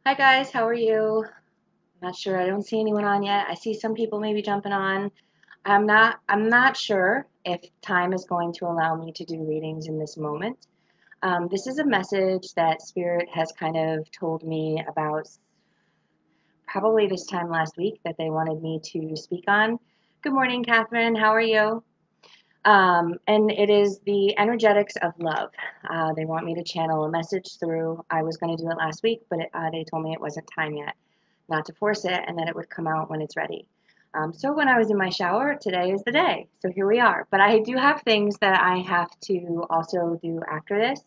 Hi guys, how are you? I'm not sure. I don't see anyone on yet. I see some people maybe jumping on. I'm not sure if time is going to allow me to do readings in this moment. This is a message that Spirit has kind of told me about probably this time last week that they wanted me to speak on. Good morning, Catherine. How are you? And it is the energetics of love. They want me to channel a message through. I was going to do it last week, but they told me it wasn't time yet, not to force it, and that it would come out when it's ready. So when I was in my shower, today is the day. So here we are. But I do have things that I have to also do after this.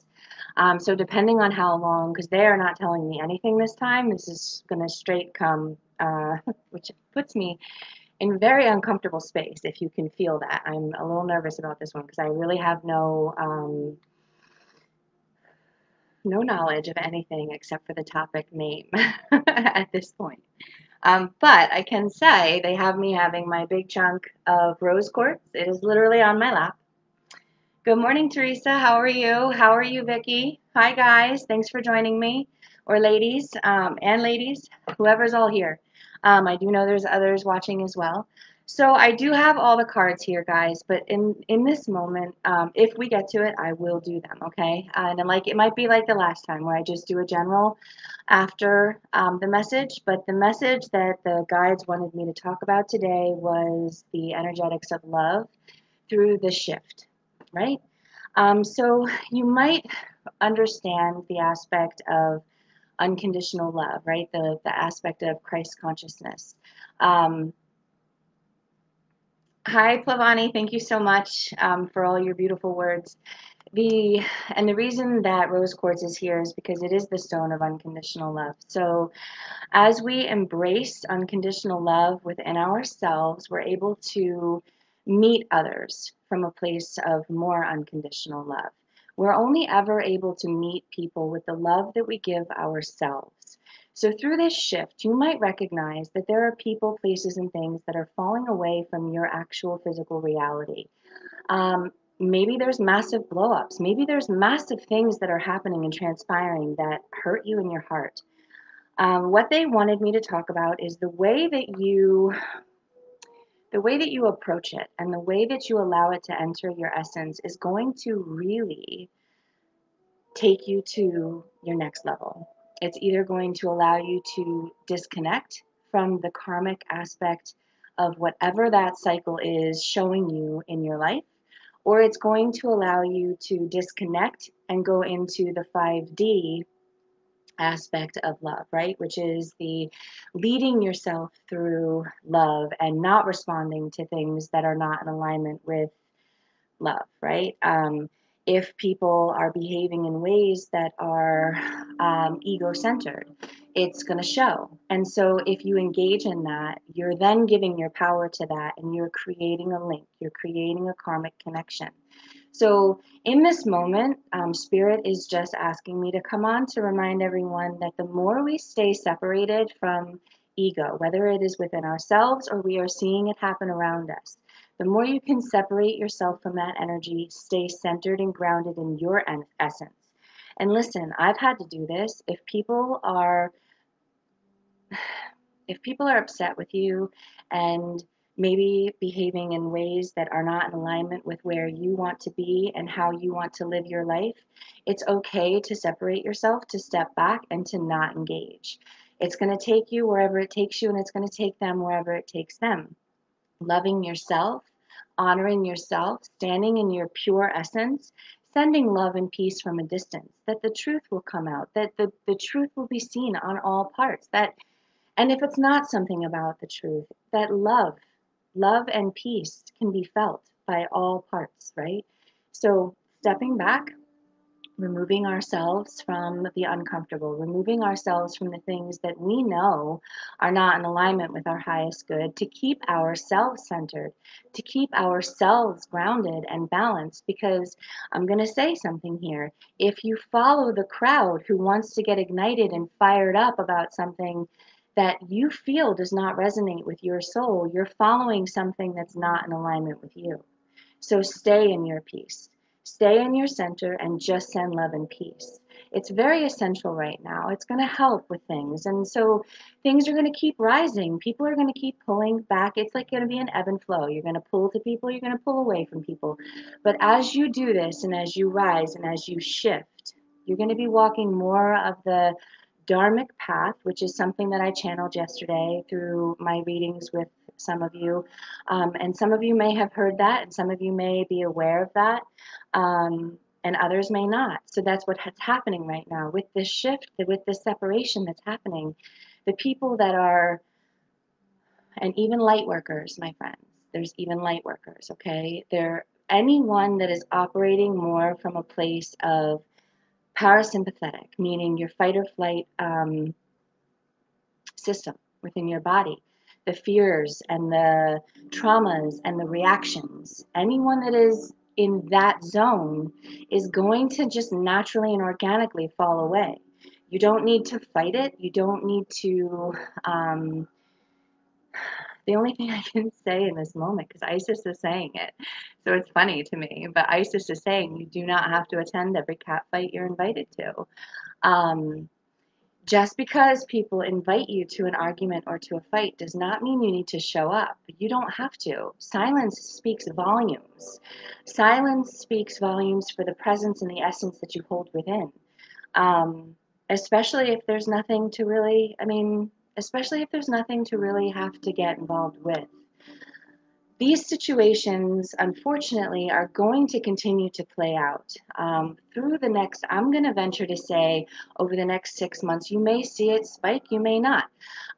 So depending on how long, because they are not telling me anything this time, this is going to straight come, which puts me in very uncomfortable space if you can feel that. I'm a little nervous about this one because I really have no knowledge of anything except for the topic name at this point. But I can say they have me having my big chunk of rose quartz. It is literally on my lap. Good morning, Teresa. How are you? How are you, Vicky? Hi, guys. Thanks for joining me, or ladies and ladies, whoever's all here. I do know there's others watching as well. So I do have all the cards here, guys. But in this moment, if we get to it, I will do them. Okay, and then, like, it might be like the last time where I just do a general after the message. But the message that the guides wanted me to talk about today was the energetics of love through the shift, right? So you might understand the aspect of unconditional love, right? The aspect of Christ consciousness. Um, Hi, Plavani. Thank you so much for all your beautiful words. The reason that rose quartz is here is because it is the stone of unconditional love. So as we embrace unconditional love within ourselves, we're able to meet others from a place of more unconditional love. We're only ever able to meet people with the love that we give ourselves. So, through this shift, you might recognize that there are people, places, and things that are falling away from your actual physical reality. Maybe there's massive blowups. Maybe there's massive things that are happening and transpiring that hurt you in your heart. What they wanted me to talk about is the way that you approach it and the way that you allow it to enter your essence is going to really take you to your next level. It's either going to allow you to disconnect from the karmic aspect of whatever that cycle is showing you in your life, or it's going to allow you to disconnect and go into the 5D aspect of love, right? Which is the leading yourself through love and not responding to things that are not in alignment with love, right? If people are behaving in ways that are ego centered, it's going to show. And so, if you engage in that, you're then giving your power to that and you're creating a link, you're creating a karmic connection. So, in this moment, Spirit is just asking me to come on to remind everyone that the more we stay separated from ego, whether it is within ourselves or we are seeing it happen around us, the more you can separate yourself from that energy, stay centered and grounded in your essence. And listen, I've had to do this. If people are upset with you and maybe behaving in ways that are not in alignment with where you want to be and how you want to live your life, it's okay to separate yourself, to step back, and to not engage. It's going to take you wherever it takes you, and it's going to take them wherever it takes them. Loving yourself, honoring yourself, standing in your pure essence, sending love and peace from a distance, that the truth will come out, that the truth will be seen on all parts, that and if it's not something about the truth, that love and peace can be felt by all parts, right? So stepping back, removing ourselves from the uncomfortable, removing ourselves from the things that we know are not in alignment with our highest good, to keep ourselves centered, to keep ourselves grounded and balanced. Because I'm going to say something here. If you follow the crowd who wants to get ignited and fired up about something that you feel does not resonate with your soul, you're following something that's not in alignment with you. So stay in your peace. Stay in your center and just send love and peace. It's very essential right now. It's going to help with things. And so things are going to keep rising. People are going to keep pulling back. It's like going to be an ebb and flow. You're going to pull to people, you're going to pull away from people. But as you do this and as you rise and as you shift, you're going to be walking more of the Dharmic path, which is something that I channeled yesterday through my readings with some of you. And some of you may have heard that, and some of you may be aware of that, and others may not. So that's what's happening right now with this shift, with this separation that's happening. The people that are, and even light workers, my friends, there's even light workers, okay? Anyone that is operating more from a place of parasympathetic, meaning your fight or flight system within your body, the fears and the traumas and the reactions. Anyone that is in that zone is going to just naturally and organically fall away. You don't need to fight it. You don't need to. The only thing I can say in this moment, because Isis is saying it, so it's funny to me, but Isis is saying you do not have to attend every cat fight you're invited to. Just because people invite you to an argument or to a fight does not mean you need to show up. You don't have to. Silence speaks volumes. Silence speaks volumes for the presence and the essence that you hold within. Um, especially if there's nothing to really, especially if there's nothing to really have to get involved with. These situations, unfortunately, are going to continue to play out through the next, I'm going to venture to say, over the next 6 months. You may see it spike, you may not.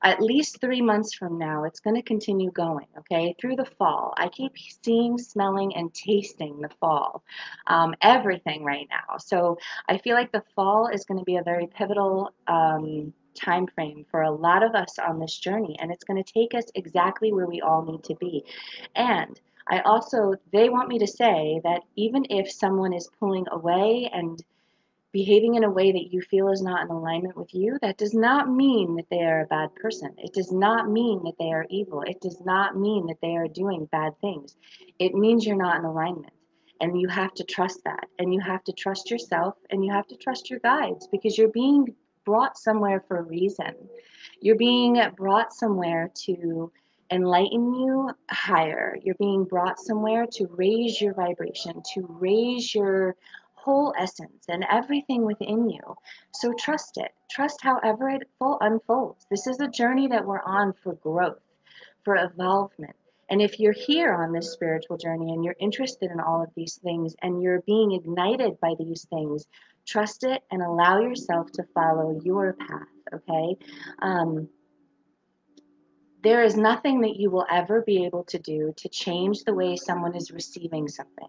At least 3 months from now, it's going to continue going, okay, through the fall. I keep seeing, smelling, and tasting the fall, everything right now. So I feel like the fall is going to be a very pivotal time frame for a lot of us on this journey, and it's going to take us exactly where we all need to be. And they want me to say that even if someone is pulling away and behaving in a way that you feel is not in alignment with you, that does not mean that they are a bad person. It does not mean that they are evil. It does not mean that they are doing bad things. It means you're not in alignment. And you have to trust that. And you have to trust yourself and you have to trust your guides, because you're being brought somewhere for a reason. You're being brought somewhere to enlighten you higher. You're being brought somewhere to raise your vibration, to raise your whole essence and everything within you. So trust it. Trust however it unfolds. This is a journey that we're on for growth, for evolvement. And if you're here on this spiritual journey and you're interested in all of these things and you're being ignited by these things, trust it and allow yourself to follow your path, okay? There is nothing that you will ever be able to do to change the way someone is receiving something.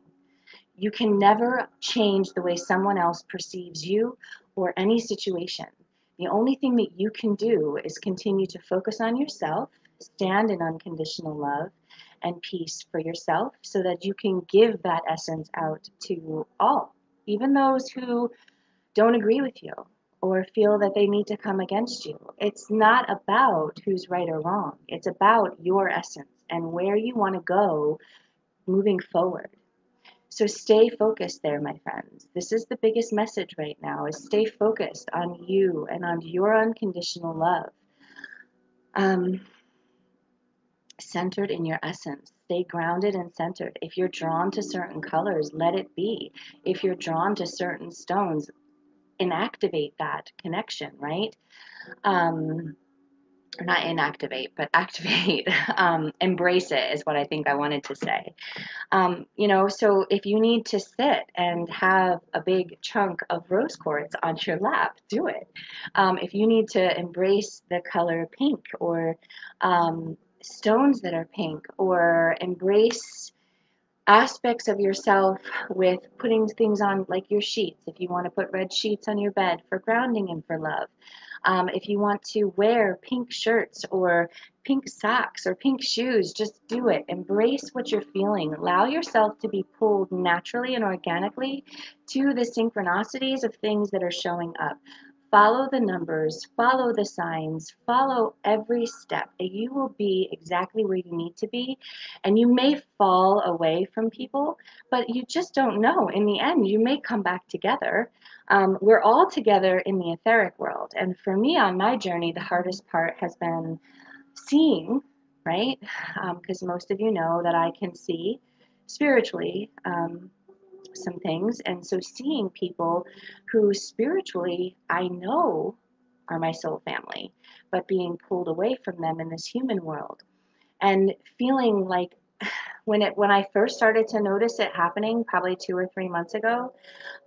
You can never change the way someone else perceives you or any situation. The only thing that you can do is continue to focus on yourself, stand in unconditional love and peace for yourself so that you can give that essence out to all, even those who don't agree with you or feel that they need to come against you. It's not about who's right or wrong. It's about your essence and where you want to go moving forward. So stay focused there, my friends. This is the biggest message right now, is stay focused on you and on your unconditional love. Centered in your essence. Stay grounded and centered. If you're drawn to certain colors, let it be. If you're drawn to certain stones, inactivate that connection, right? Or not inactivate, but activate. Embrace it is what I think I wanted to say. So if you need to sit and have a big chunk of rose quartz on your lap, do it. If you need to embrace the color pink or stones that are pink, or embrace aspects of yourself with putting things on like your sheets, if you want to put red sheets on your bed for grounding and for love. If you want to wear pink shirts or pink socks or pink shoes, just do it. Embrace what you're feeling. Allow yourself to be pulled naturally and organically to the synchronicities of things that are showing up. Follow the numbers, follow the signs, follow every step, and you will be exactly where you need to be. And you may fall away from people, but you just don't know. In the end, you may come back together. We're all together in the etheric world. And for me on my journey, the hardest part has been seeing, right? Because most of you know that I can see spiritually some things. And so seeing people who spiritually I know are my soul family, but being pulled away from them in this human world and feeling like when I first started to notice it happening probably 2 or 3 months ago,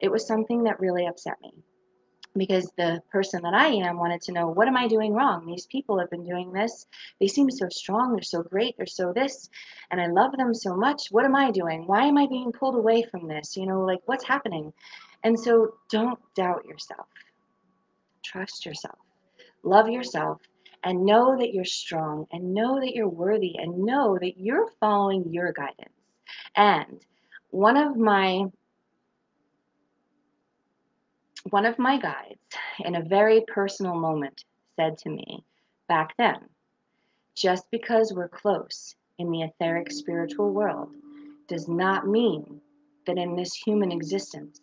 it was something that really upset me because the person that I am wanted to know, what am I doing wrong? These people have been doing this. They seem so strong. They're so great. They're so this. And I love them so much. What am I doing? Why am I being pulled away from this? Like what's happening? And so don't doubt yourself. Trust yourself. Love yourself. And know that you're strong. And know that you're worthy. And know that you're following your guidance. And one of my guides, in a very personal moment, said to me back then, just because we're close in the etheric spiritual world does not mean that in this human existence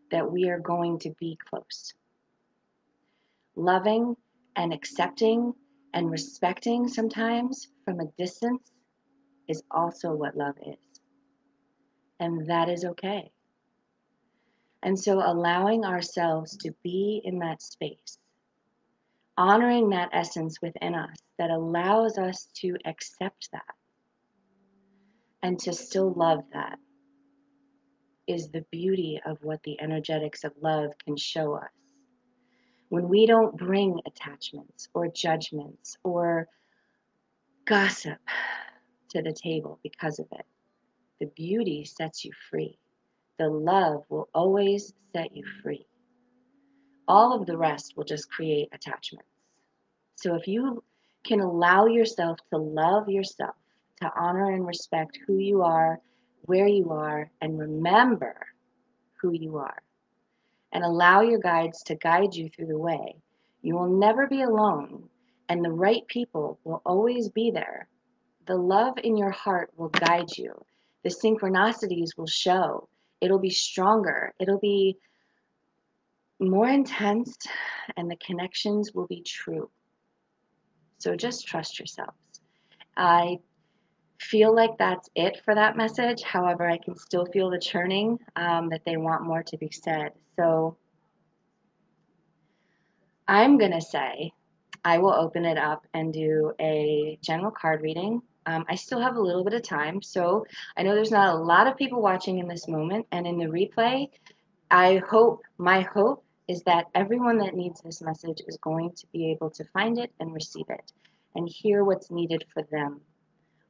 that we are going to be close. Loving and accepting and respecting sometimes from a distance is also what love is. And that is okay. And so allowing ourselves to be in that space, honoring that essence within us that allows us to accept that and to still love that is the beauty of what the energetics of love can show us. When we don't bring attachments or judgments or gossip to the table because of it, the beauty sets you free. The love will always set you free. All of the rest will just create attachments. So if you can allow yourself to love yourself, to honor and respect who you are, where you are, and remember who you are, and allow your guides to guide you through the way, you will never be alone, and the right people will always be there. The love in your heart will guide you. The synchronicities will show. It'll be stronger. It'll be more intense, and the connections will be true. So just trust yourselves. I feel like that's it for that message. However, I can still feel the churning that they want more to be said. So I'm going to say I will open it up and do a general card reading. I still have a little bit of time, so I know there's not a lot of people watching in this moment, and in the replay, my hope is that everyone that needs this message is going to be able to find it and receive it and hear what's needed for them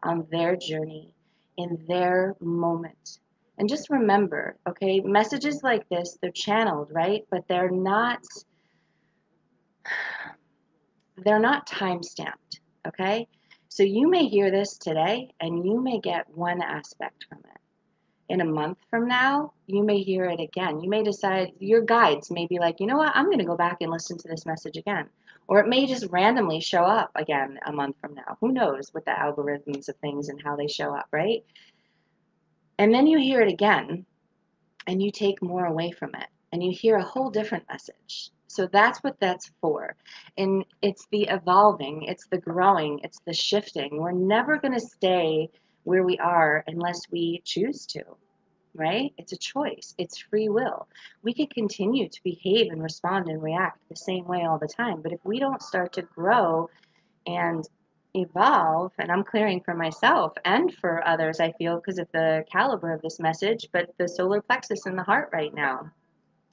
on their journey, in their moment. And just remember, okay, messages like this, they're channeled, right? But they're not time stamped, okay? So you may hear this today and you may get one aspect from it. In a month from now, you may hear it again. You may decide, your guides may be like, you know what, I'm going to go back and listen to this message again. Or it may just randomly show up again a month from now. Who knows with the algorithms of things and how they show up, right? And then you hear it again and you take more away from it and you hear a whole different message. So that's what that's for. And it's the evolving, it's the growing, it's the shifting. We're never going to stay where we are unless we choose to, right? It's a choice. It's free will. We can continue to behave and respond and react the same way all the time. But if we don't start to grow and evolve, and I'm clearing for myself and for others, I feel, because of the caliber of this message, but the solar plexus in the heart right now.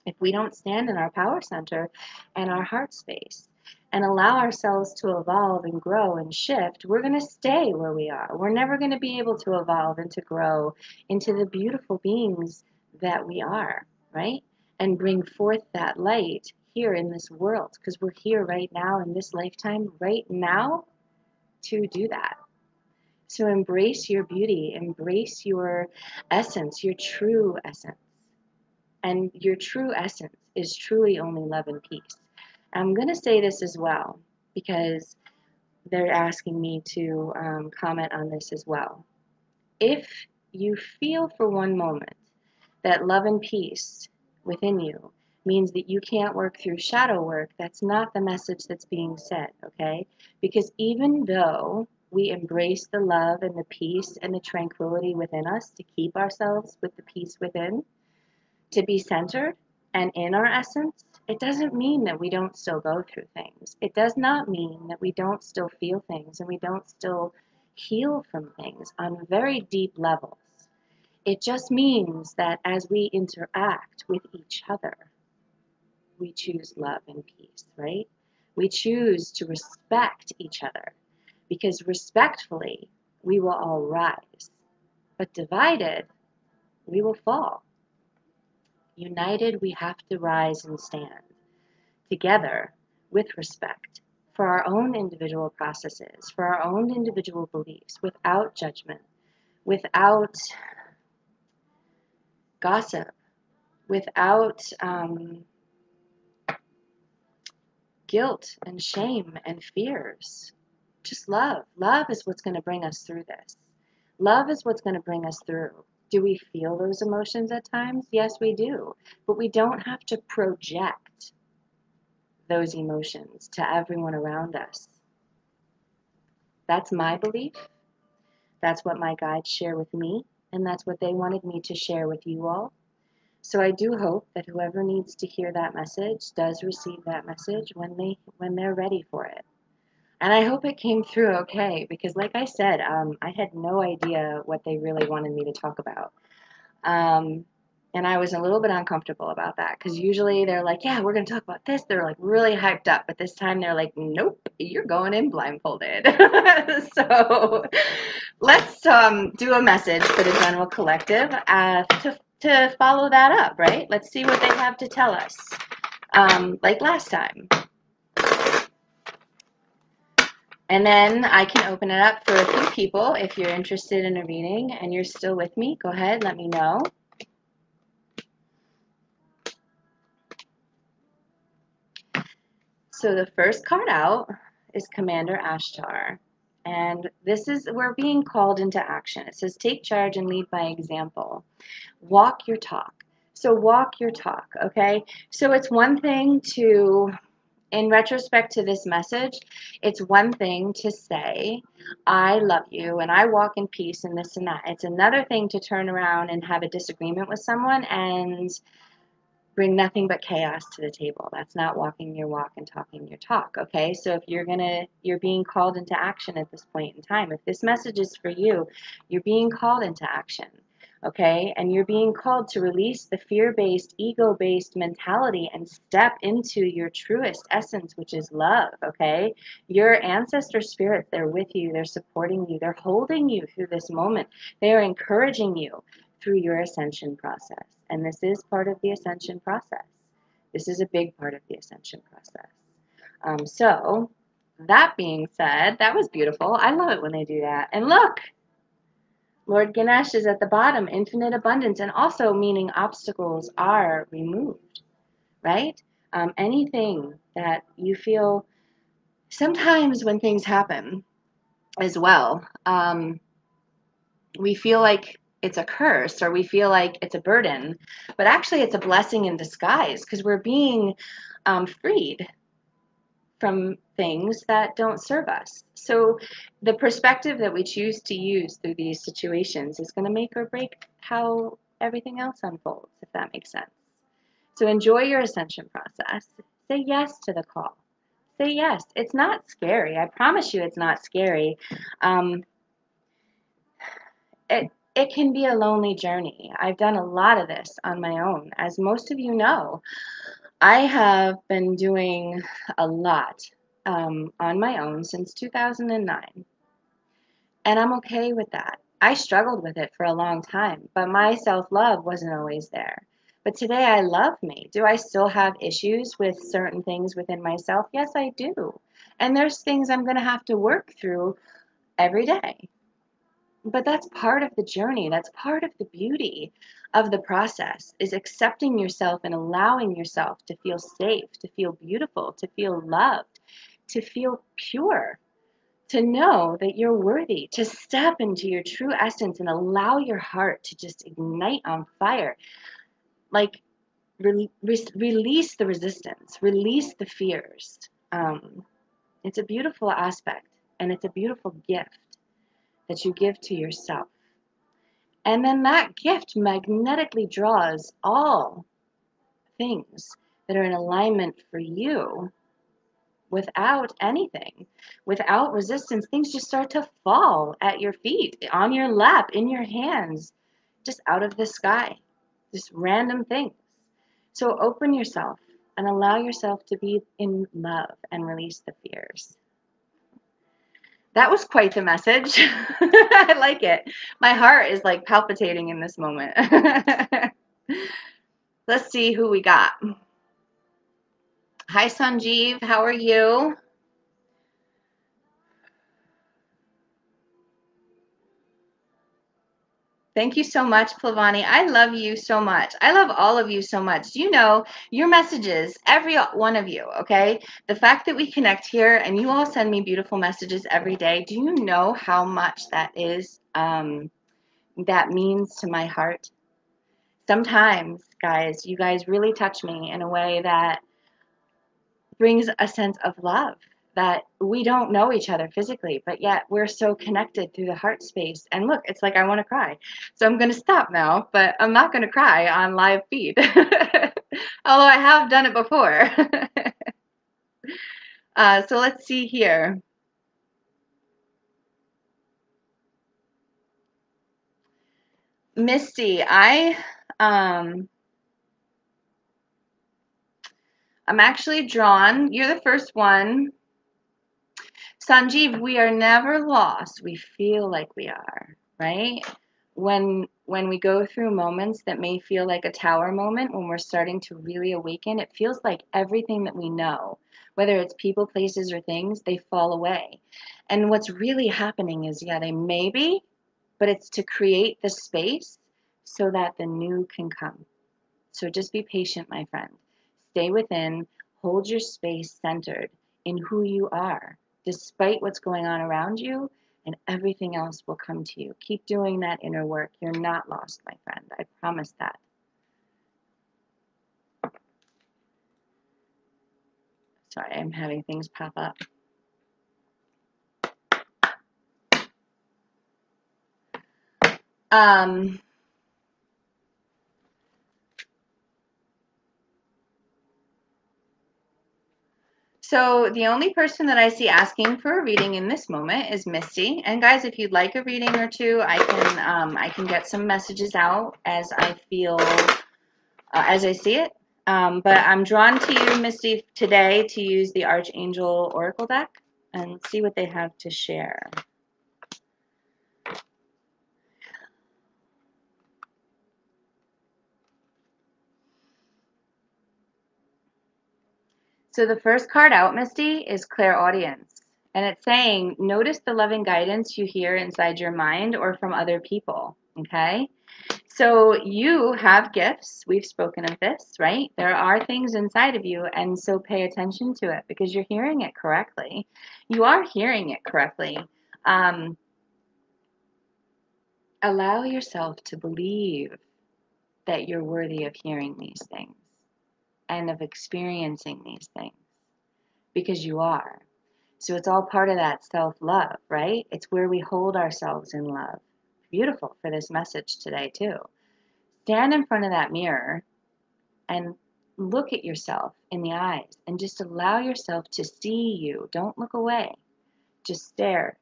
If we don't stand in our power center and our heart space and allow ourselves to evolve and grow and shift, we're going to stay where we are. We're never going to be able to evolve and to grow into the beautiful beings that we are, right? And bring forth that light here in this world, because we're here right now in this lifetime, right now, to do that. So embrace your beauty, embrace your essence, your true essence. And your true essence is truly only love and peace. I'm going to say this as well because they're asking me to comment on this as well. If you feel for one moment that love and peace within you means that you can't work through shadow work, that's not the message that's being said, okay? Because even though we embrace the love and the peace and the tranquility within us to keep ourselves with the peace within, to be centered and in our essence, it doesn't mean that we don't still go through things. It does not mean that we don't still feel things and we don't still heal from things on very deep levels. It just means that as we interact with each other, we choose love and peace, right? We choose to respect each other because respectfully, we will all rise. But divided, we will fall. United, we have to rise and stand together with respect for our own individual processes, for our own individual beliefs, without judgment, without gossip, without guilt and shame and fears. Just love. Love is what's going to bring us through this. Love is what's going to bring us through. Do we feel those emotions at times? Yes, we do. But we don't have to project those emotions to everyone around us. That's my belief. That's what my guides share with me, and that's what they wanted me to share with you all. So I do hope that whoever needs to hear that message does receive that message when they're ready for it. And I hope it came through okay, because like I said, I had no idea what they really wanted me to talk about. And I was a little bit uncomfortable about that, because usually they're like, yeah, we're going to talk about this. They're like really hyped up. But this time they're like, nope, you're going in blindfolded. So let's do a message for the general collective to follow that up, right? Let's see what they have to tell us, like last time. And then I can open it up for a few people. If you're interested in a reading and you're still with me, go ahead, let me know. So the first card out is Commander Ashtar. And this is, we're being called into action. It says, take charge and lead by example. Walk your talk. So walk your talk, okay? So it's one thing to, in retrospect to this message, it's one thing to say, I love you and I walk in peace and this and that. It's another thing to turn around and have a disagreement with someone and bring nothing but chaos to the table. That's not walking your walk and talking your talk, okay? So if you're being called into action at this point in time. If this message is for you, you're being called into action, okay? And you're being called to release the fear-based, ego-based mentality and step into your truest essence, which is love, okay? Your ancestor spirits, they're with you, they're supporting you, they're holding you through this moment. They are encouraging you through your ascension process. And this is part of the ascension process. This is a big part of the ascension process. So that being said, that was beautiful. I love it when they do that. And look, Lord Ganesh is at the bottom, infinite abundance, and also meaning obstacles are removed, right? Anything that you feel, sometimes when things happen as well, we feel like it's a curse or we feel like it's a burden, but actually it's a blessing in disguise because we're being freed from things that don't serve us. So the perspective that we choose to use through these situations is going to make or break how everything else unfolds, if that makes sense. So enjoy your ascension process. Say yes to the call. Say yes. It's not scary. I promise you it's not scary. It can be a lonely journey. I've done a lot of this on my own. As most of you know, I have been doing a lot on my own since 2009. And I'm okay with that. I struggled with it for a long time, but my self-love wasn't always there. But today I love me. Do I still have issues with certain things within myself? Yes, I do. And there's things I'm going to have to work through every day. But that's part of the journey. That's part of the beauty of the process, is accepting yourself and allowing yourself to feel safe, to feel beautiful, to feel loved, to feel pure, to know that you're worthy, to step into your true essence and allow your heart to just ignite on fire. Like, release the resistance, release the fears. It's a beautiful aspect, and it's a beautiful gift that you give to yourself. And then that gift magnetically draws all things that are in alignment for you without anything, without resistance. Things just start to fall at your feet, on your lap, in your hands, just out of the sky, just random things. So open yourself and allow yourself to be in love and release the fears. That was quite the message. I like it. My heart is like palpitating in this moment. Let's see who we got. Hi, Sanjeev. How are you? Thank you so much, Plavani. I love you so much. I love all of you so much. You know, your messages, every one of you, okay? The fact that we connect here and you all send me beautiful messages every day, do you know how much that is, that means to my heart? Sometimes, guys, you guys really touch me in a way that brings a sense of love, that we don't know each other physically, but yet we're so connected through the heart space. And look, it's like I want to cry. So I'm going to stop now, but I'm not going to cry on live feed. Although I have done it before. So let's see here. Misty, I'm actually drawn. You're the first one. Sanjeev, we are never lost. We feel like we are, right? When we go through moments that may feel like a tower moment, when we're starting to really awaken, it feels like everything that we know, whether it's people, places, or things, they fall away. And what's really happening is, yeah, they may be, but it's to create the space so that the new can come. So just be patient, my friend. Stay within, hold your space centered in who you are, despite what's going on around you, and everything else will come to you. Keep doing that inner work. You're not lost, my friend. I promise that. Sorry, I'm having things pop up. Um, So the only person that I see asking for a reading in this moment is Misty. And guys, if you'd like a reading or two, I can get some messages out as I feel, as I see it. But I'm drawn to you, Misty, today to use the Archangel Oracle deck and see what they have to share. So the first card out, Misty, is Clairaudience. And it's saying, notice the loving guidance you hear inside your mind or from other people, okay? So you have gifts. We've spoken of this, right? There are things inside of you, and so pay attention to it because you're hearing it correctly. You are hearing it correctly. Allow yourself to believe that you're worthy of hearing these things and of experiencing these things because you are. So it's all part of that self-love, right? It's where we hold ourselves in love. Beautiful for this message today, too. Stand in front of that mirror and look at yourself in the eyes and just allow yourself to see you. Don't look away. Just stare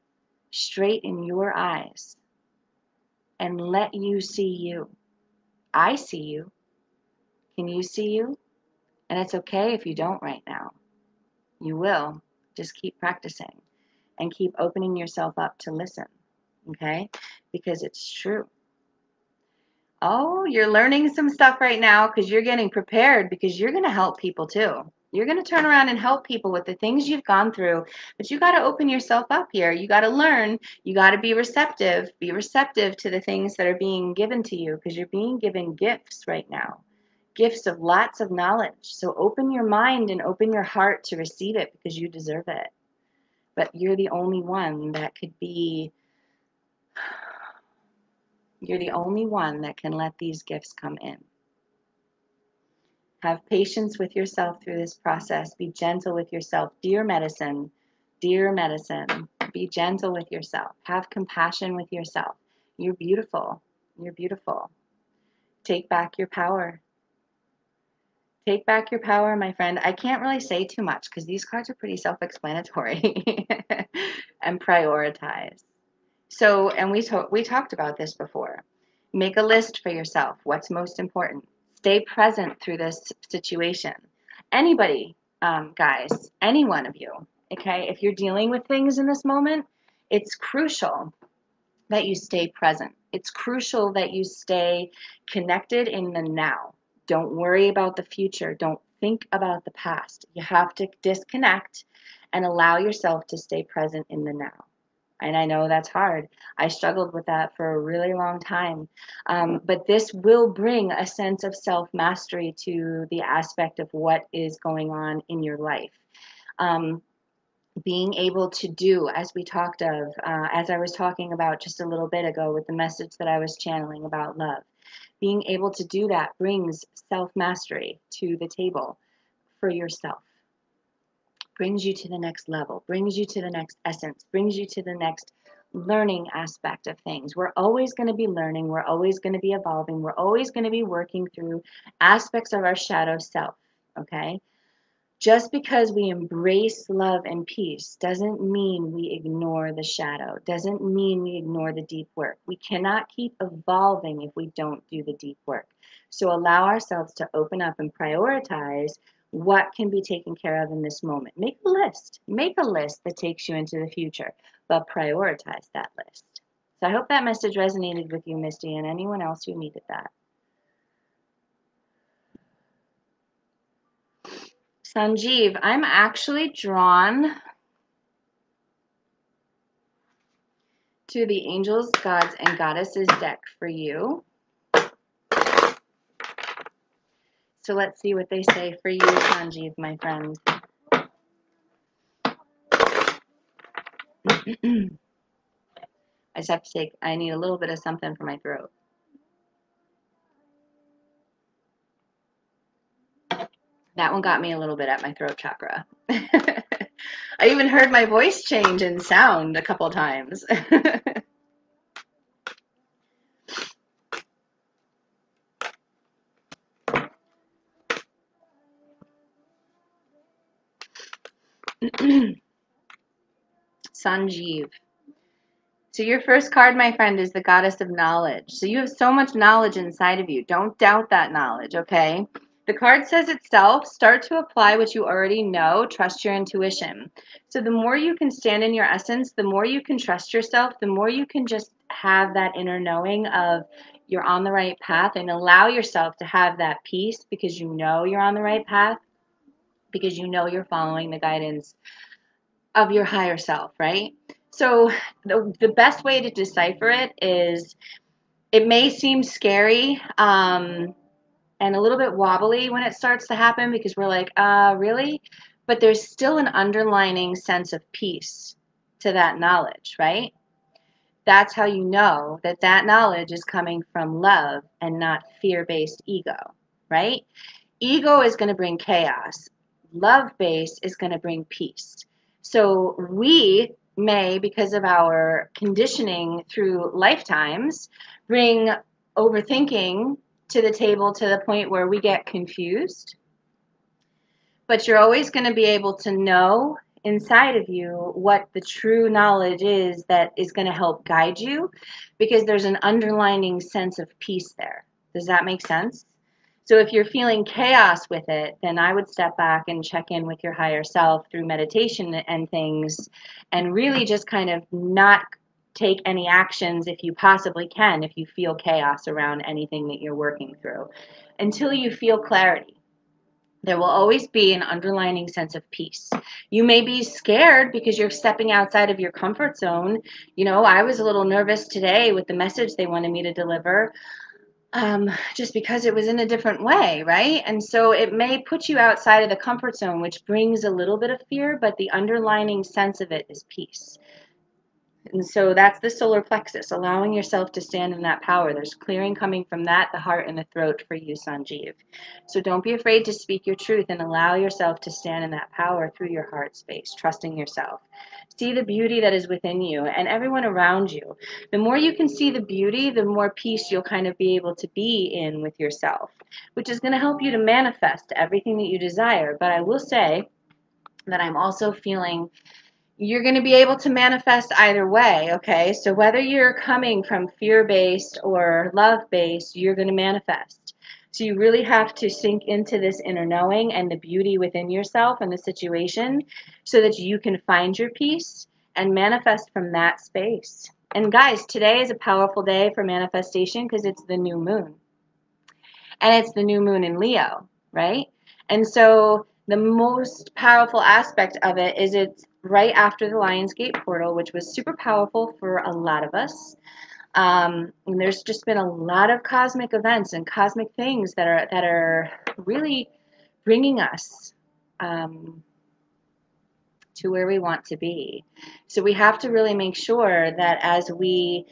straight in your eyes and let you see you. I see you. Can you see you? And it's okay if you don't right now. You will. Just keep practicing and keep opening yourself up to listen, okay? Because it's true. Oh, you're learning some stuff right now because you're getting prepared because you're going to help people too. You're going to turn around and help people with the things you've gone through, but you got to open yourself up here. You got to learn. You got to be receptive. Be receptive to the things that are being given to you, because you're being given gifts right now, gifts of lots of knowledge. So open your mind and open your heart to receive it, because you deserve it. But you're the only one that could be, you're the only one that can let these gifts come in. Have patience with yourself through this process. Be gentle with yourself. Dear medicine, be gentle with yourself. Have compassion with yourself. You're beautiful. You're beautiful. Take back your power. Take back your power, my friend. I can't really say too much because these cards are pretty self-explanatory. And prioritize. So, and we talked about this before. Make a list for yourself. What's most important? Stay present through this situation. Anybody, guys, any one of you, okay? If you're dealing with things in this moment, it's crucial that you stay present. It's crucial that you stay connected in the now. Don't worry about the future. Don't think about the past. You have to disconnect and allow yourself to stay present in the now. And I know that's hard. I struggled with that for a really long time. But this will bring a sense of self-mastery to the aspect of what is going on in your life. Being able to do, as we talked of, as I was talking about just a little bit ago with the message that I was channeling about love, being able to do that brings self-mastery to the table for yourself. Brings you to the next level, brings you to the next essence, brings you to the next learning aspect of things. We're always going to be learning. We're always going to be evolving. We're always going to be working through aspects of our shadow self, okay? Just because we embrace love and peace doesn't mean we ignore the shadow, doesn't mean we ignore the deep work. We cannot keep evolving if we don't do the deep work. So allow ourselves to open up and prioritize what can be taken care of in this moment. Make a list. Make a list that takes you into the future, but prioritize that list. So I hope that message resonated with you, Misty, and anyone else who needed that. Sanjeev, I'm actually drawn to the Angels, Gods, and Goddesses deck for you. So let's see what they say for you, Sanjeev, my friend. I just have to take, I need a little bit of something for my throat. That one got me a little bit at my throat chakra. I even heard my voice change in sound a couple times. Sanjeev. So your first card, my friend, is the Goddess of Knowledge. So you have so much knowledge inside of you. Don't doubt that knowledge, okay? The card says itself, start to apply what you already know, trust your intuition. So the more you can stand in your essence, the more you can trust yourself, the more you can just have that inner knowing of you're on the right path, and allow yourself to have that peace because you know you're on the right path, because you know you're following the guidance of your higher self, right? So the best way to decipher it is, it may seem scary and a little bit wobbly when it starts to happen, because we're like, really? But there's still an underlining sense of peace to that knowledge, right? That's how you know that that knowledge is coming from love and not fear-based ego, right? Ego is going to bring chaos. Love-based is going to bring peace. So we may, because of our conditioning through lifetimes, bring overthinking to the table to the point where we get confused. But you're always going to be able to know inside of you what the true knowledge is that is going to help guide you, because there's an underlining sense of peace there. Does that make sense? So if you're feeling chaos with it, then I would step back and check in with your higher self through meditation and things, and really just kind of not take any actions if you possibly can, if you feel chaos around anything that you're working through, until you feel clarity. There will always be an underlying sense of peace. You may be scared because you're stepping outside of your comfort zone. You know, I was a little nervous today with the message they wanted me to deliver, just because it was in a different way, right? And so it may put you outside of the comfort zone, which brings a little bit of fear, but the underlying sense of it is peace. And so that's the solar plexus, allowing yourself to stand in that power. There's clearing coming from that, the heart and the throat for you, Sanjeev. So don't be afraid to speak your truth and allow yourself to stand in that power through your heart space, trusting yourself. See the beauty that is within you and everyone around you. The more you can see the beauty, the more peace you'll kind of be able to be in with yourself, which is going to help you to manifest everything that you desire. But I will say that I'm also feeling you're going to be able to manifest either way, okay? So whether you're coming from fear-based or love-based, you're going to manifest. So you really have to sink into this inner knowing and the beauty within yourself and the situation so that you can find your peace and manifest from that space. And guys, today is a powerful day for manifestation because it's the new moon. And it's the new moon in Leo, right? And so the most powerful aspect of it is it's right after the Lionsgate portal, which was super powerful for a lot of us. And there's just been a lot of cosmic events and cosmic things that are really bringing us to where we want to be. So we have to really make sure that as we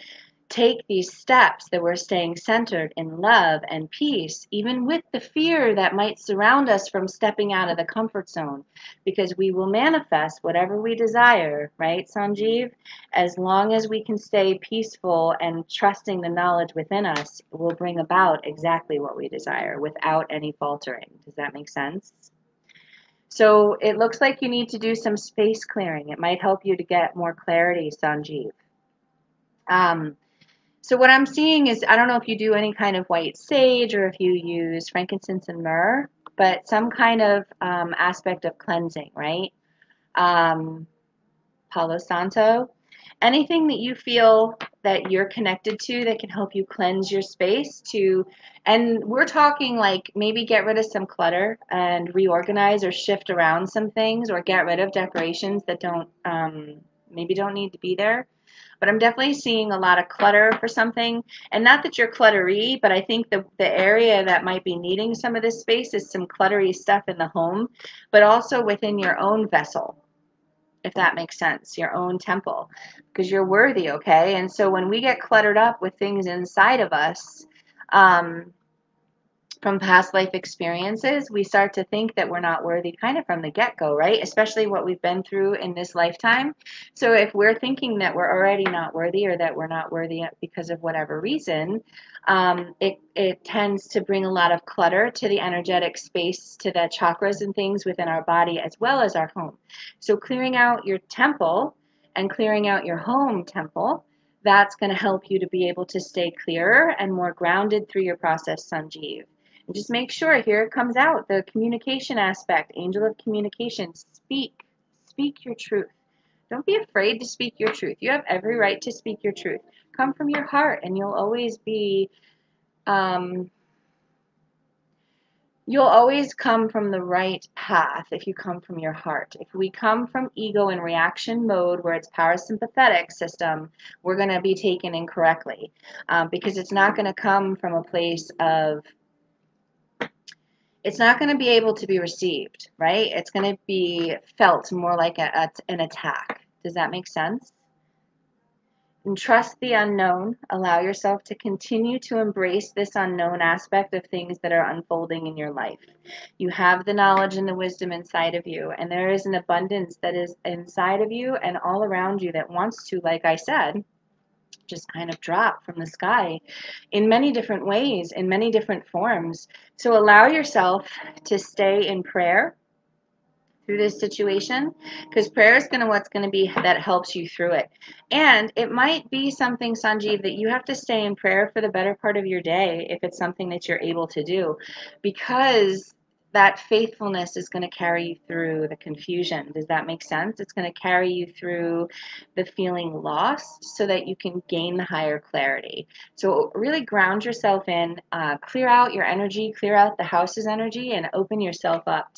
take these steps that we're staying centered in love and peace, even with the fear that might surround us from stepping out of the comfort zone, because we will manifest whatever we desire, right, Sanjeev? As long as we can stay peaceful and trusting the knowledge within us, will bring about exactly what we desire without any faltering. Does that make sense? So it looks like you need to do some space clearing. It might help you to get more clarity, Sanjeev. Um, So what I'm seeing is, I don't know if you do any kind of white sage or if you use frankincense and myrrh, but some kind of aspect of cleansing, right? Um, Palo Santo. Anything that you feel that you're connected to that can help you cleanse your space to, and we're talking like maybe get rid of some clutter and reorganize or shift around some things or get rid of decorations that don't, maybe don't need to be there. But I'm definitely seeing a lot of clutter for something. And not that you're cluttery, but I think the area that might be needing some of this space is some cluttery stuff in the home, but also within your own vessel, if that makes sense, your own temple, because you're worthy, okay? And so when we get cluttered up with things inside of us, um, from past life experiences, we start to think that we're not worthy kind of from the get-go, right? Especially what we've been through in this lifetime. So if we're thinking that we're already not worthy or that we're not worthy because of whatever reason, it tends to bring a lot of clutter to the energetic space, to the chakras and things within our body as well as our home. So clearing out your temple and clearing out your home temple, that's going to help you to be able to stay clearer and more grounded through your process, Sanjeev. And just make sure, here it comes out, the communication aspect, angel of communication. Speak your truth. Don't be afraid to speak your truth. You have every right to speak your truth. Come from your heart, and um, you'll always come from the right path if you come from your heart. If we come from ego and reaction mode, where it's parasympathetic system, we're going to be taken incorrectly, because it's not going to come from a place of, it's not going to be able to be received, right? It's going to be felt more like an attack. Does that make sense? And trust the unknown. Allow yourself to continue to embrace this unknown aspect of things that are unfolding in your life. You have the knowledge and the wisdom inside of you, and there is an abundance that is inside of you and all around you that wants to, like I said, just kind of drop from the sky in many different ways, in many different forms. So allow yourself to stay in prayer through this situation, because prayer is going to what's going to be that helps you through it. And it might be something, Sanjeev, that you have to stay in prayer for the better part of your day if it's something that you're able to do, because that faithfulness is going to carry you through the confusion. Does that make sense? It's going to carry you through the feeling lost so that you can gain the higher clarity. So really ground yourself in, clear out your energy, clear out the house's energy, and open yourself up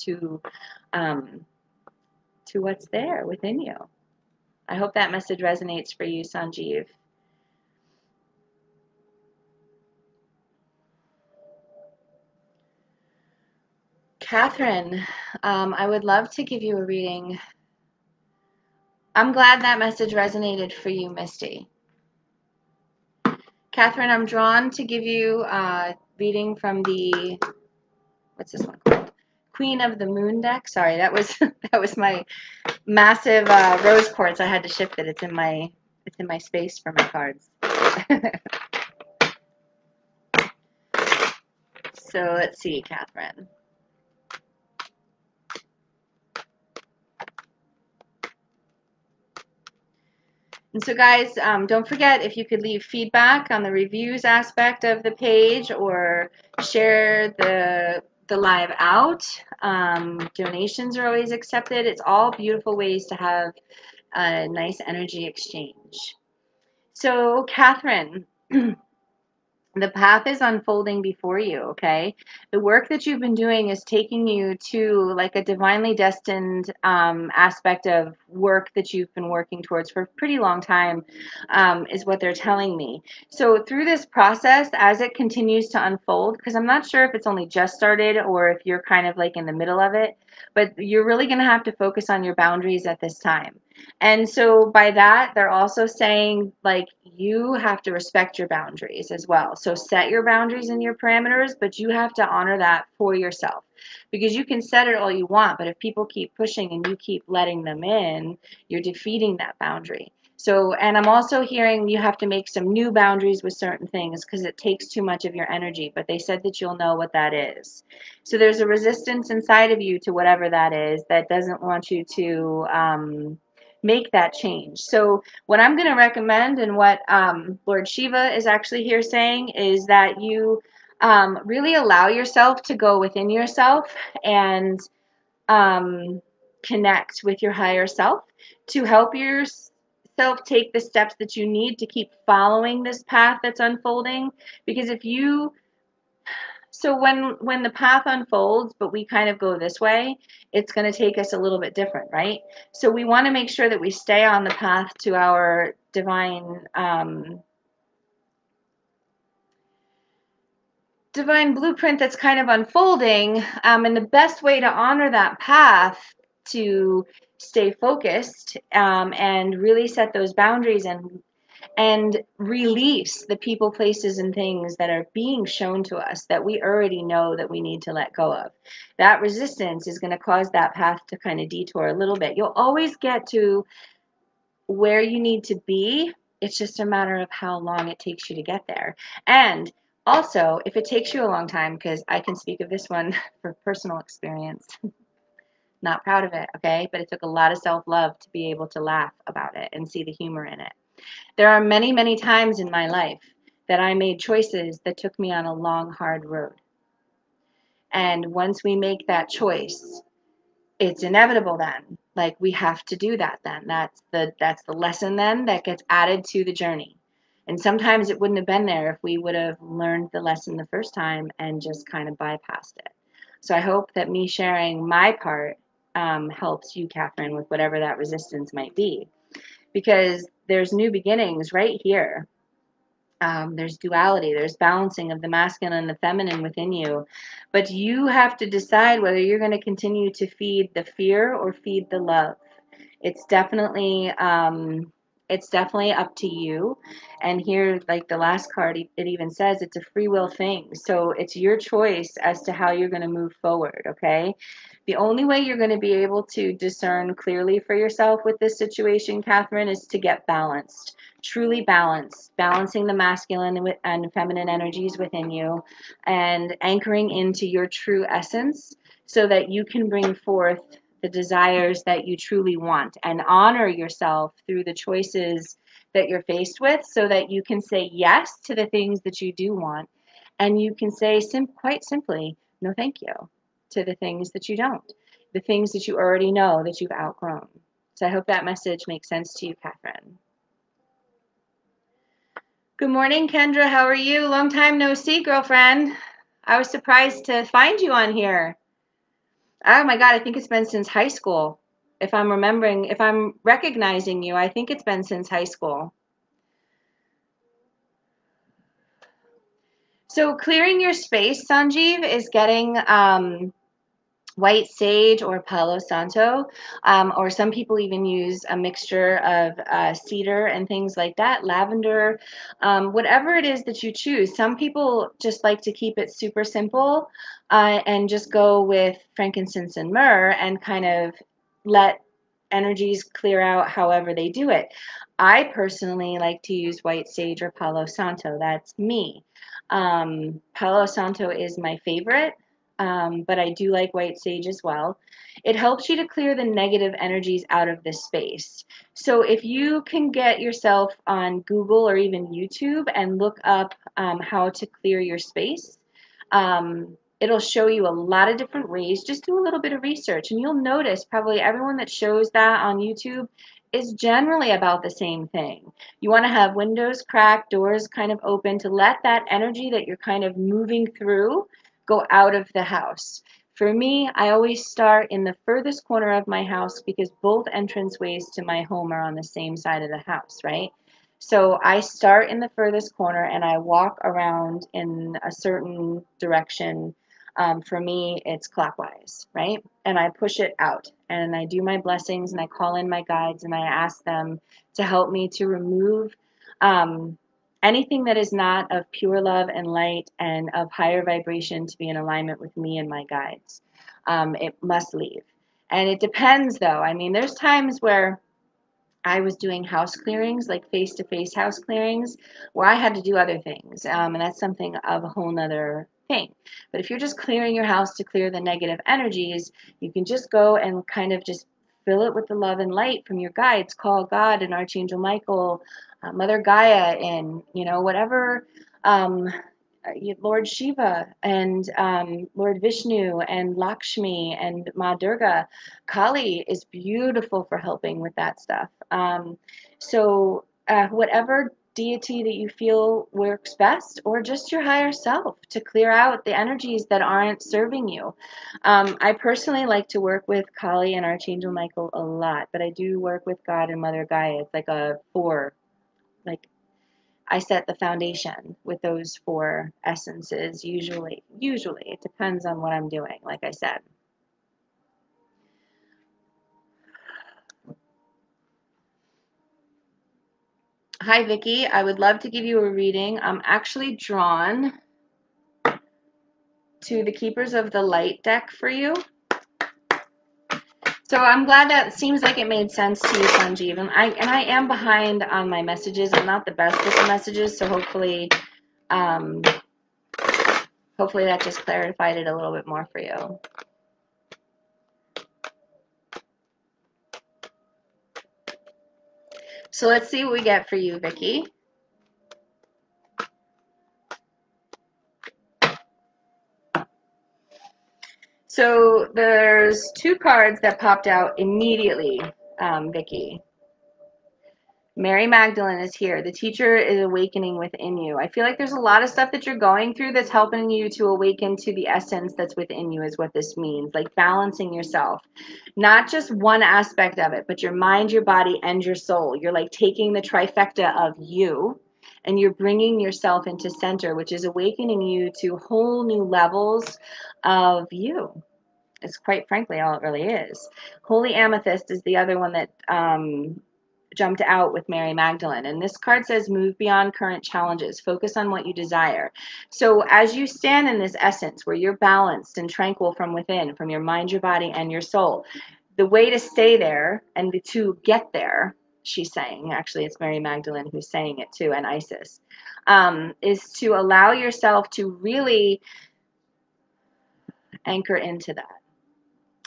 um, to what's there within you. I hope that message resonates for you, Sanjeev. Catherine, I would love to give you a reading. I'm glad that message resonated for you, Misty. Catherine, I'm drawn to give you a reading from the, what's this one called? Queen of the Moon deck. Sorry, that was that was my massive rose quartz. I had to shift it. It's in my space for my cards. So let's see, Catherine. And so guys, don't forget, if you could leave feedback on the reviews aspect of the page or share the live out. Donations are always accepted. It's all beautiful ways to have a nice energy exchange. So Catherine, the path is unfolding before you, okay? The work that you've been doing is taking you to like a divinely destined aspect of work that you've been working towards for a pretty long time, is what they're telling me. So through this process, as it continues to unfold, because I'm not sure if it's only just started or if you're kind of like in the middle of it, but you're really going to have to focus on your boundaries at this time. And so by that, they're also saying like you have to respect your boundaries as well. So set your boundaries and your parameters, but you have to honor that for yourself. Because you can set it all you want, but if people keep pushing and you keep letting them in, you're defeating that boundary. So, and I'm also hearing you have to make some new boundaries with certain things because it takes too much of your energy, but they said that you'll know what that is. So there's a resistance inside of you to whatever that is that doesn't want you to make that change. So what I'm going to recommend and what Lord Shiva is actually here saying is that you really allow yourself to go within yourself and connect with your higher self to help yourself take the steps that you need to keep following this path that's unfolding. Because if you so when the path unfolds, but we kind of go this way, it's going to take us a little bit different, right? So we want to make sure that we stay on the path to our divine blueprint that's kind of unfolding. And the best way to honor that path to stay focused and really set those boundaries and release the people, places, and things that are being shown to us that we already know that we need to let go of. That resistance is going to cause that path to kind of detour a little bit. You'll always get to where you need to be. It's just a matter of how long it takes you to get there. And also, if it takes you a long time, because I can speak of this one for personal experience, not proud of it, okay? But it took a lot of self-love to be able to laugh about it and see the humor in it. There are many, many times in my life that I made choices that took me on a long, hard road. And once we make that choice, it's inevitable then. Like we have to do that then. That's the lesson then that gets added to the journey. And sometimes it wouldn't have been there if we would have learned the lesson the first time and just kind of bypassed it. So I hope that me sharing my part helps you, Catherine, with whatever that resistance might be. Because there's new beginnings right here. There's duality, there's balancing of the masculine and the feminine within you. But you have to decide whether you're going to continue to feed the fear or feed the love. It's definitely up to you. And here, like the last card, it even says it's a free will thing. So it's your choice as to how you're going to move forward, okay? The only way you're going to be able to discern clearly for yourself with this situation, Catherine, is to get balanced, truly balanced, balancing the masculine and feminine energies within you and anchoring into your true essence so that you can bring forth the desires that you truly want and honor yourself through the choices that you're faced with so that you can say yes to the things that you do want and you can say quite simply, no, thank you. to the things that you don't, the things that you already know that you've outgrown. So I hope that message makes sense to you, Catherine. Good morning, Kendra. How are you? Long time no see, girlfriend. I was surprised to find you on here. Oh my God, I think it's been since high school. If I'm recognizing you, I think it's been since high school. So clearing your space, Sanjeev, is getting white sage or Palo Santo, or some people even use a mixture of cedar and things like that, lavender, whatever it is that you choose. Some people just like to keep it super simple and just go with frankincense and myrrh and kind of let energies clear out however they do it. I personally like to use white sage or Palo Santo. That's me. Palo Santo is my favorite, but I do like white sage as well. It helps you to clear the negative energies out of this space. So if you can get yourself on Google or even YouTube and look up how to clear your space, it'll show you a lot of different ways. Just do a little bit of research, and you'll notice probably everyone that shows that on YouTube is generally about the same thing. You want to have windows cracked, doors kind of open to let that energy that you're kind of moving through go out of the house. For me, I always start in the furthest corner of my house because both entranceways to my home are on the same side of the house, right? So I start in the furthest corner and I walk around in a certain direction. For me, it's clockwise, right? And I push it out and I do my blessings and I call in my guides and I ask them to help me to remove anything that is not of pure love and light and of higher vibration to be in alignment with me and my guides. It must leave. And it depends, though. I mean, there's times where I was doing house clearings, like face-to-face house clearings, where I had to do other things. And that's something of a whole nother thing. But if you're just clearing your house to clear the negative energies, you can just go and kind of just fill it with the love and light from your guides. Call God and Archangel Michael, Mother Gaia, and, whatever. Lord Shiva and Lord Vishnu and Lakshmi and Ma Durga. Kali is beautiful for helping with that stuff. So whatever deity that you feel works best, or just your higher self to clear out the energies that aren't serving you. I personally like to work with Kali and Archangel Michael a lot, but I do work with God and Mother Gaia. It's like a four, like I set the foundation with those four essences usually. Usually, it depends on what I'm doing, like I said. Hi, Vicki. I would love to give you a reading. I'm actually drawn to the Keepers of the Light deck for you. So I'm glad that seems like it made sense to you, Sanjeev. And I am behind on my messages. I'm not the best with the messages, so hopefully that just clarified it a little bit more for you. So let's see what we get for you, Vicki. So there's two cards that popped out immediately, Vicki. Mary Magdalene is here. The teacher is awakening within you. I feel like there's a lot of stuff that you're going through that's helping you to awaken to the essence that's within you is what this means. Like balancing yourself. Not just one aspect of it, but your mind, your body, and your soul. You're like taking the trifecta of you and you're bringing yourself into center, which is awakening you to whole new levels of you. It's quite frankly all it really is. Holy Amethyst is the other one that jumped out with Mary Magdalene. And this card says, move beyond current challenges. Focus on what you desire. So as you stand in this essence where you're balanced and tranquil from within, from your mind, your body, and your soul, the way to stay there and to get there, she's saying, actually it's Mary Magdalene who's saying it too, and Isis, is to allow yourself to really anchor into that.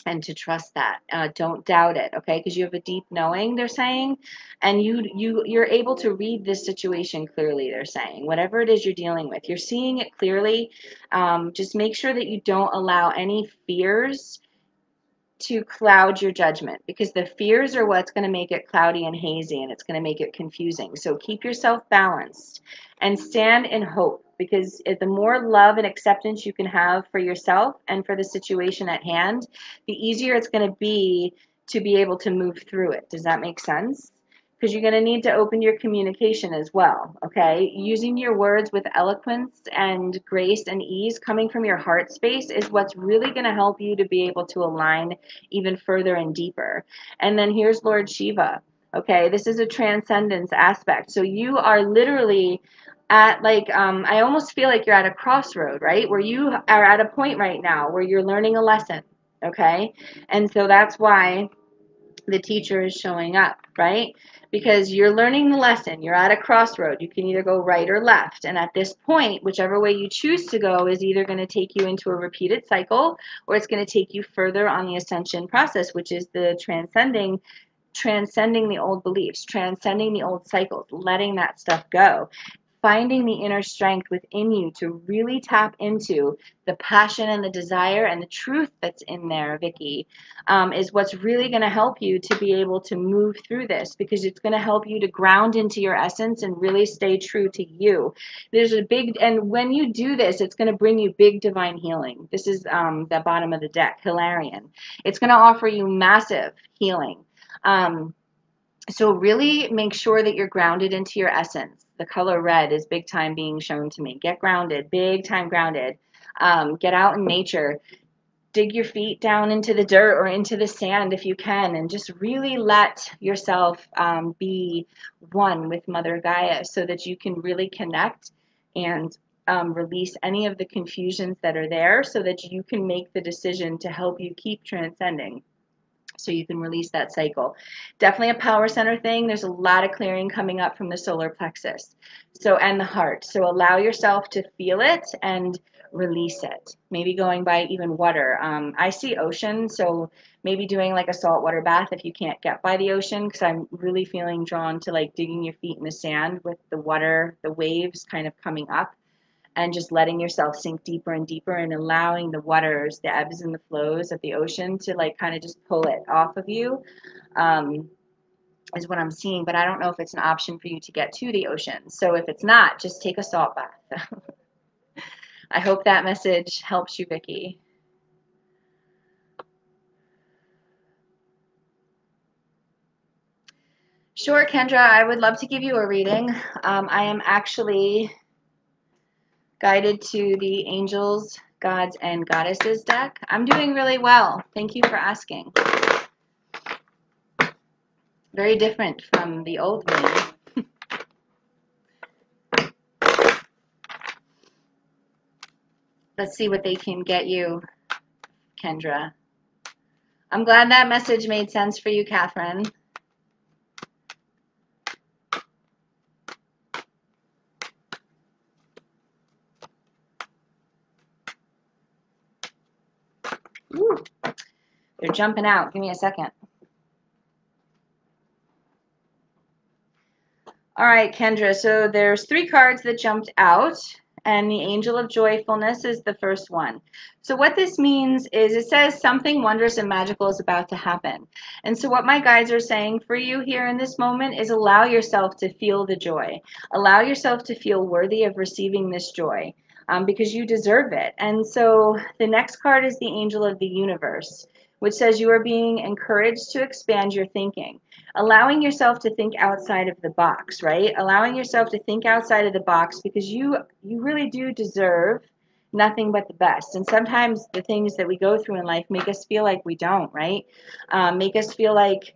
and to trust that. Don't doubt it, okay? Because you have a deep knowing, they're saying, and you're able to read this situation clearly. They're saying whatever it is you're dealing with, you're seeing it clearly. Just make sure that you don't allow any fears to cloud your judgment, because the fears are what's going to make it cloudy and hazy, and it's going to make it confusing. So keep yourself balanced and stand in hope, because the more love and acceptance you can have for yourself and for the situation at hand, the easier it's going to be able to move through it. Does that make sense? Because you're going to need to open your communication as well, okay? Using your words with eloquence and grace and ease coming from your heart space is what's really going to help you to be able to align even further and deeper. And then here's Lord Shiva, okay? This is a transcendence aspect. So you are literally at like, I almost feel like you're at a crossroad, right? Where you are at a point right now where you're learning a lesson, okay? And so that's why the teacher is showing up, right? Because you're learning the lesson. You're at a crossroad. You can either go right or left. And at this point, whichever way you choose to go is either going to take you into a repeated cycle, or it's going to take you further on the ascension process, which is the transcending the old beliefs, transcending the old cycles, letting that stuff go, finding the inner strength within you to really tap into the passion and the desire and the truth that's in there, Vicky, is what's really going to help you to be able to move through this, because it's going to help you to ground into your essence and really stay true to you. There's a big, and when you do this, it's going to bring you big divine healing. This is the bottom of the deck, Hilarion. It's going to offer you massive healing. So really make sure that you're grounded into your essence. The color red is big time being shown to me. Get grounded, big time grounded. Get out in nature. Dig your feet down into the dirt or into the sand if you can, and just really let yourself be one with Mother Gaia, so that you can really connect and release any of the confusions that are there, so that you can make the decision to help you keep transcending, so you can release that cycle. Definitely a power center thing. There's a lot of clearing coming up from the solar plexus, so, and the heart. So allow yourself to feel it and release it. Maybe going by even water. I see ocean, so maybe doing like a saltwater bath if you can't get by the ocean, because I'm really feeling drawn to like digging your feet in the sand with the water, the waves kind of coming up, and just letting yourself sink deeper and deeper, and allowing the waters, the ebbs and the flows of the ocean to like kind of just pull it off of you, um, is what I'm seeing. But I don't know if it's an option for you to get to the ocean. So if it's not, just take a salt bath. I hope that message helps you, Vicky. Sure, Kendra, I would love to give you a reading. I am actually guided to the Angels, Gods, and Goddesses deck. I'm doing really well. Thank you for asking. Very different from the old me. Let's see what they can get you, Kendra. I'm glad that message made sense for you, Catherine. Ooh, they're jumping out. Give me a second. All right, Kendra, so there's 3 cards that jumped out, and the Angel of Joyfulness is the first one. So what this means is it says something wondrous and magical is about to happen. And so what my guides are saying for you here in this moment is allow yourself to feel the joy. Allow yourself to feel worthy of receiving this joy, because you deserve it. And so the next card is the Angel of the Universe, which says you are being encouraged to expand your thinking. Allowing yourself to think outside of the box, right? Allowing yourself to think outside of the box, because you really do deserve nothing but the best. And sometimes the things that we go through in life make us feel like we don't, right? Make us feel like,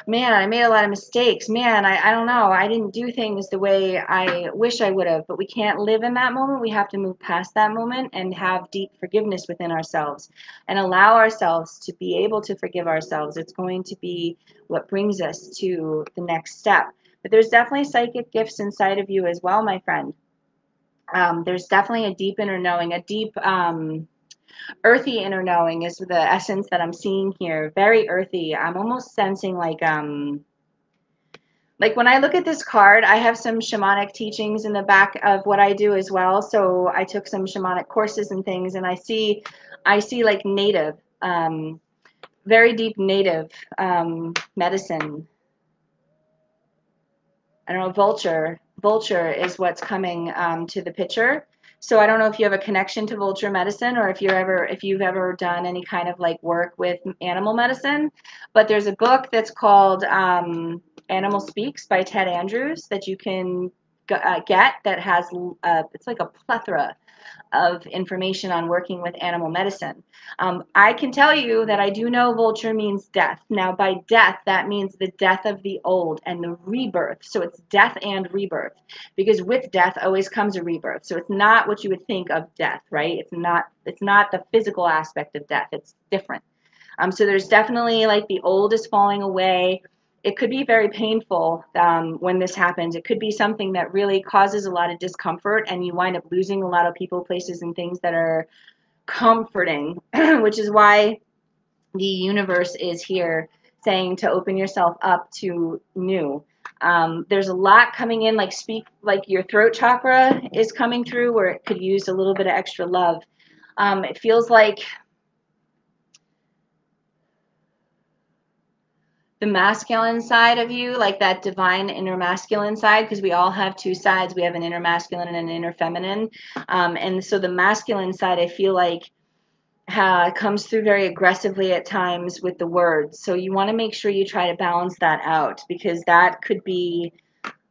man, I made a lot of mistakes. Man, I don't know. I didn't do things the way I wish I would have. But we can't live in that moment. We have to move past that moment and have deep forgiveness within ourselves and allow ourselves to be able to forgive ourselves. It's going to be what brings us to the next step. But there's definitely psychic gifts inside of you as well, my friend. There's definitely a deep inner knowing, a deep Earthy inner knowing is the essence that I'm seeing here. Very earthy. I'm almost sensing like when I look at this card, I have some shamanic teachings in the back of what I do as well. So I took some shamanic courses and things, and I see like native, very deep native medicine. I don't know, vulture is what's coming to the picture. So I don't know if you have a connection to vulture medicine, or if you've ever done any kind of like work with animal medicine. But there's a book that's called Animal Speaks by Ted Andrews that you can get, that has it's like a plethora of information on working with animal medicine. I can tell you that I do know vulture means death. Now, by death, that means the death of the old and the rebirth. So it's death and rebirth, because with death always comes a rebirth. So it's not what you would think of death, right? It's not the physical aspect of death. It's different. So there's definitely like the old is falling away. It could be very painful when this happens. It could be something that really causes a lot of discomfort, and you wind up losing a lot of people, places, and things that are comforting, which is why the universe is here saying to open yourself up to new. There's a lot coming in, like your throat chakra is coming through, where it could use a little bit of extra love. It feels like the masculine side of you, like that divine inner masculine side, because we all have two sides. We have an inner masculine and an inner feminine. And so the masculine side, I feel like, comes through very aggressively at times with the words. So you want to make sure you try to balance that out, because that could be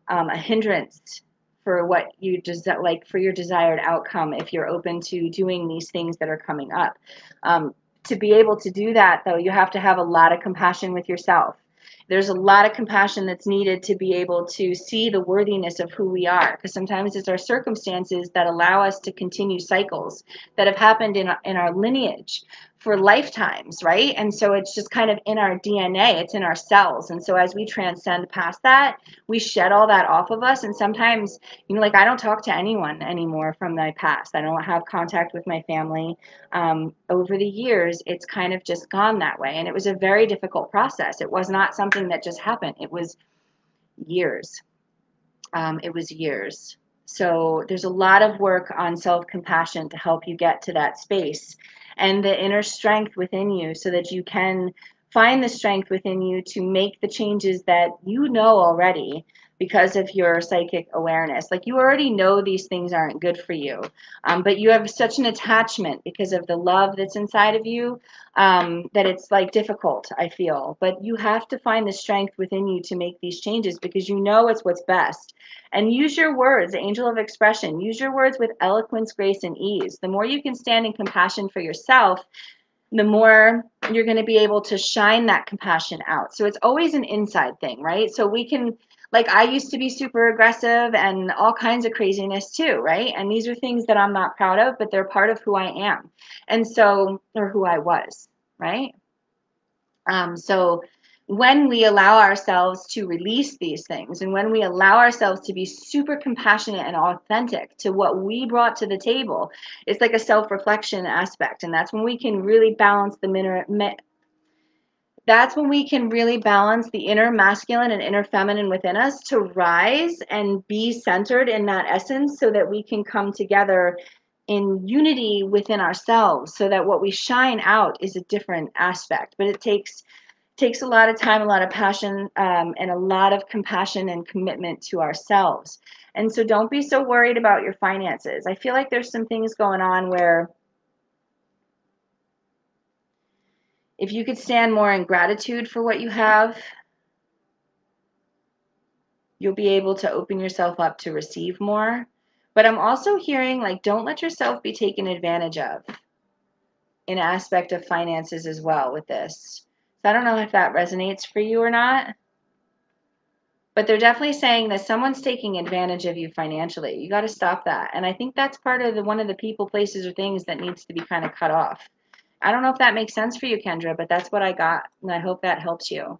a hindrance for what you like for your desired outcome, if you're open to doing these things that are coming up. To be able to do that, though, you have to have a lot of compassion with yourself. There's a lot of compassion that's needed to be able to see the worthiness of who we are, because sometimes it's our circumstances that allow us to continue cycles that have happened in our lineage for lifetimes, right? And so it's just kind of in our DNA, it's in our cells. And so as we transcend past that, we shed all that off of us. And sometimes, like, I don't talk to anyone anymore from my past. I don't have contact with my family. Over the years, it's kind of just gone that way. And it was a very difficult process. It was not something that just happened. It was years. It was years. So there's a lot of work on self-compassion to help you get to that space, and the inner strength within you, so that you can find the strength within you to make the changes that you know already, because of your psychic awareness. Like, you already know these things aren't good for you, but you have such an attachment because of the love that's inside of you, that it's like difficult, I feel. But you have to find the strength within you to make these changes, because you know it's what's best. And use your words, angel of expression. Use your words with eloquence, grace, and ease. The more you can stand in compassion for yourself, the more you're going to be able to shine that compassion out. So it's always an inside thing, right? So we can, like, I used to be super aggressive and all kinds of craziness too, right? And these are things that I'm not proud of, but they're part of who I am. And so, or who I was, right? So when we allow ourselves to release these things, and when we allow ourselves to be super compassionate and authentic to what we brought to the table, it's like a self-reflection aspect. And that's when we can really balance that's when we can really balance the inner masculine and inner feminine within us to rise and be centered in that essence, so that we can come together in unity within ourselves, so that what we shine out is a different aspect. But it takes a lot of time, a lot of passion, and a lot of compassion and commitment to ourselves. And so don't be so worried about your finances. I feel like there's some things going on where if you could stand more in gratitude for what you have, you'll be able to open yourself up to receive more. But I'm also hearing, like, don't let yourself be taken advantage of in aspect of finances as well with this. So I don't know if that resonates for you or not. But they're definitely saying that someone's taking advantage of you financially. You got to stop that. And I think that's part of one of the people, places, or things that needs to be kind of cut off. I don't know if that makes sense for you, Kendra, but that's what I got, and I hope that helps you.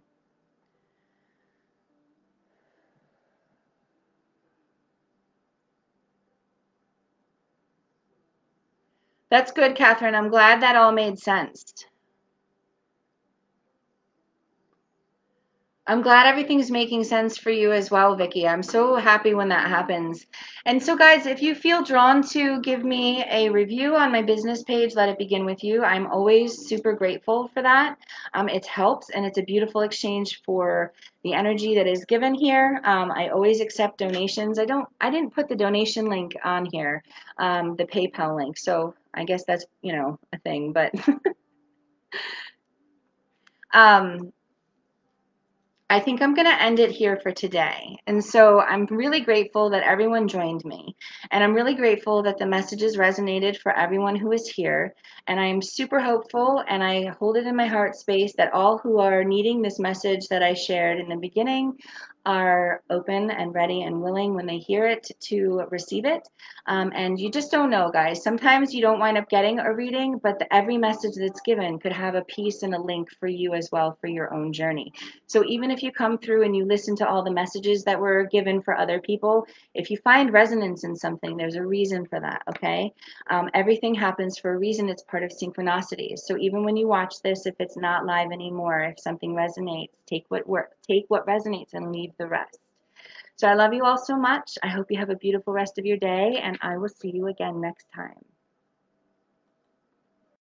That's good, Catherine. I'm glad that all made sense. I'm glad everything's making sense for you as well, Vicky. I'm so happy when that happens. And so, guys, if you feel drawn to give me a review on my business page, Let It Begin With You, I'm always super grateful for that. It helps, and it's a beautiful exchange for the energy that is given here. I always accept donations. I didn't put the donation link on here, the PayPal link. So I guess that's, a thing, but um, I think I'm going to end it here for today. And so I'm really grateful that everyone joined me. And I'm really grateful that the messages resonated for everyone who is here. And I'm super hopeful, and I hold it in my heart space that all who are needing this message that I shared in the beginning are open and ready and willing when they hear it to receive it. And you just don't know, guys. Sometimes you don't wind up getting a reading, but every message that's given could have a piece and a link for you as well for your own journey. So even if you come through and you listen to all the messages that were given for other people, if you find resonance in something, there's a reason for that, okay? Everything happens for a reason. It's part of synchronicities. So even when you watch this, if it's not live anymore, if something resonates, take what resonates and leave the rest. So I love you all so much. I hope you have a beautiful rest of your day, and I will see you again next time.